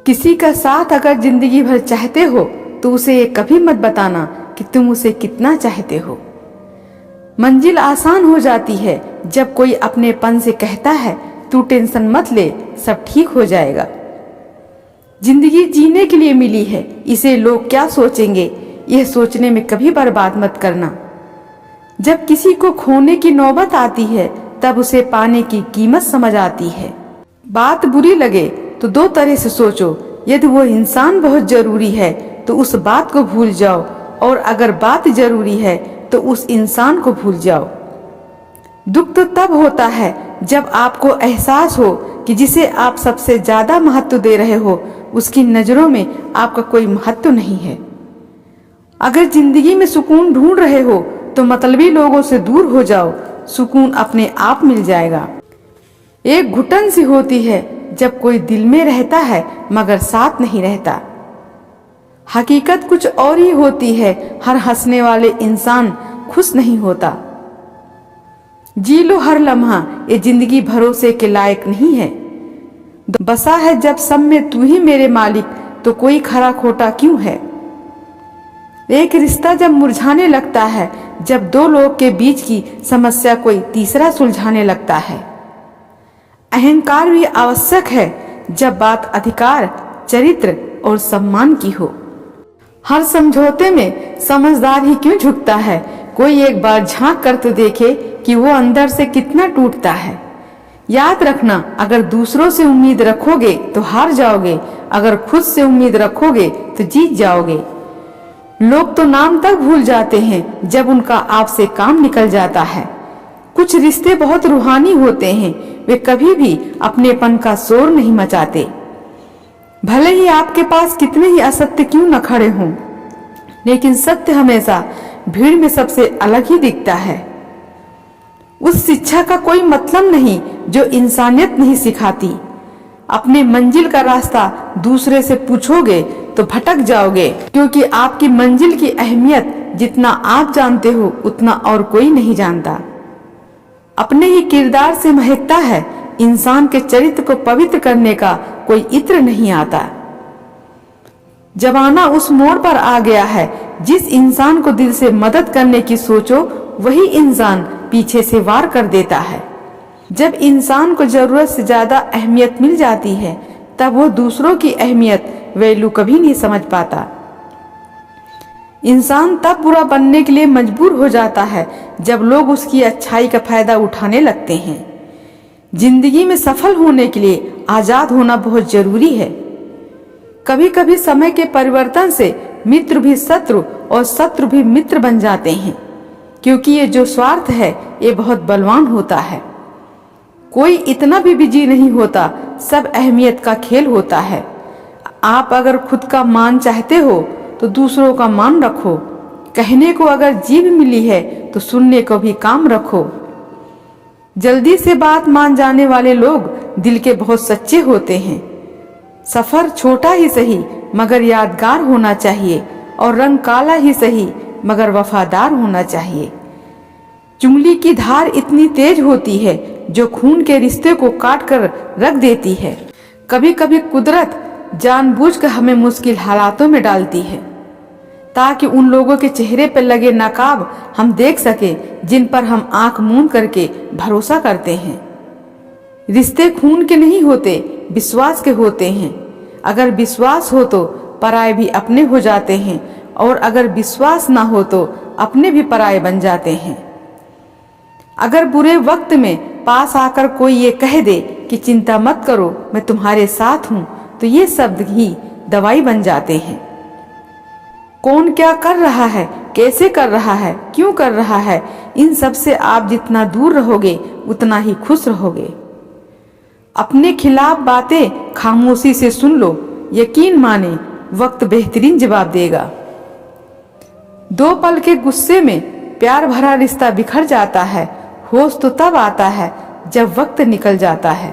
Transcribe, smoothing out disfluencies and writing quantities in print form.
किसी का साथ अगर जिंदगी भर चाहते हो तो उसे ये कभी मत बताना कि तुम उसे कितना चाहते हो। मंजिल आसान हो जाती है जब कोई अपनेपन से कहता है तू टेंशन मत ले, सब ठीक हो जाएगा। जिंदगी जीने के लिए मिली है, इसे लोग क्या सोचेंगे यह सोचने में कभी बर्बाद मत करना। जब किसी को खोने की नौबत आती है तब उसे पाने की कीमत समझ आती है। बात बुरी लगे तो दो तरह से सोचो, यदि वो इंसान बहुत जरूरी है तो उस बात को भूल जाओ, और अगर बात जरूरी है तो उस इंसान को भूल जाओ। दुख तो तब होता है जब आपको एहसास हो कि जिसे आप सबसे ज्यादा महत्व दे रहे हो उसकी नजरों में आपका कोई महत्व नहीं है। अगर जिंदगी में सुकून ढूंढ रहे हो तो मतलबी लोगों से दूर हो जाओ, सुकून अपने आप मिल जाएगा। एक घुटन सी होती है जब कोई दिल में रहता है मगर साथ नहीं रहता। हकीकत कुछ और ही होती है, हर हंसने वाले इंसान खुश नहीं होता। जी लो हर लम्हा, ये जिंदगी भरोसे के लायक नहीं है। बसा है जब सब में तू ही मेरे मालिक, तो कोई खरा खोटा क्यों है। एक रिश्ता जब मुरझाने लगता है, जब दो लोग के बीच की समस्या कोई तीसरा सुलझाने लगता है। अहंकार भी आवश्यक है जब बात अधिकार, चरित्र और सम्मान की हो। हर समझौते में समझदार ही क्यों झुकता है, कोई एक बार झांक कर तो देखे कि वो अंदर से कितना टूटता है। याद रखना, अगर दूसरों से उम्मीद रखोगे तो हार जाओगे, अगर खुद से उम्मीद रखोगे तो जीत जाओगे। लोग तो नाम तक भूल जाते हैं जब उनका आपसे काम निकल जाता है। कुछ रिश्ते बहुत रूहानी होते हैं, वे कभी भी अपनेपन का शोर नहीं मचाते। भले ही आपके पास कितने ही असत्य क्यों न खड़े हों, लेकिन सत्य हमेशा भीड़ में सबसे अलग ही दिखता है। उस शिक्षा का कोई मतलब नहीं जो इंसानियत नहीं सिखाती। अपने मंजिल का रास्ता दूसरे से पूछोगे तो भटक जाओगे, क्योंकि आपकी मंजिल की अहमियत जितना आप जानते हो उतना और कोई नहीं जानता। अपने ही किरदार से महकता है, इंसान के चरित्र को पवित्र करने का कोई इत्र नहीं आता। जमाना उस मोड़ पर आ गया है, जिस इंसान को दिल से मदद करने की सोचो वही इंसान पीछे से वार कर देता है। जब इंसान को जरूरत से ज्यादा अहमियत मिल जाती है तब वो दूसरों की अहमियत, वैल्यू कभी नहीं समझ पाता। इंसान तब बुरा बनने के लिए मजबूर हो जाता है जब लोग उसकी अच्छाई का फायदा उठाने लगते हैं। जिंदगी में सफल होने के लिए आजाद होना बहुत जरूरी है। कभी कभी समय के परिवर्तन से मित्र भी शत्रु और शत्रु भी मित्र बन जाते हैं, क्योंकि ये जो स्वार्थ है ये बहुत बलवान होता है। कोई इतना भी बिजी नहीं होता, सब अहमियत का खेल होता है। आप अगर खुद का मान चाहते हो तो दूसरों का मान रखो। कहने को अगर जीभ मिली है तो सुनने को भी काम रखो। जल्दी से बात मान जाने वाले लोग दिल के बहुत सच्चे होते हैं। सफर छोटा ही सही मगर यादगार होना चाहिए, और रंग काला ही सही मगर वफादार होना चाहिए। चुंगली की धार इतनी तेज होती है जो खून के रिश्ते को काट कर रख देती है। कभी कभी कुदरत जानबूझकर हमें मुश्किल हालातों में डालती है ताकि उन लोगों के चेहरे पर लगे नकाब हम देख सके जिन पर हम आंख मूंद करके भरोसा करते हैं। रिश्ते खून के नहीं होते, विश्वास के होते हैं। अगर विश्वास हो तो पराये भी अपने हो जाते हैं, और अगर विश्वास ना हो तो अपने भी पराये बन जाते हैं। अगर बुरे वक्त में पास आकर कोई ये कह दे कि चिंता मत करो मैं तुम्हारे साथ हूँ, तो ये शब्द ही दवाई बन जाते हैं। कौन क्या कर रहा है, कैसे कर रहा है, क्यों कर रहा है, इन सब से आप जितना दूर रहोगे उतना ही खुश रहोगे। अपने खिलाफ बातें खामोशी से सुन लो, यकीन माने वक्त बेहतरीन जवाब देगा। दो पल के गुस्से में प्यार भरा रिश्ता बिखर जाता है। होश तो तब आता है जब वक्त निकल जाता है।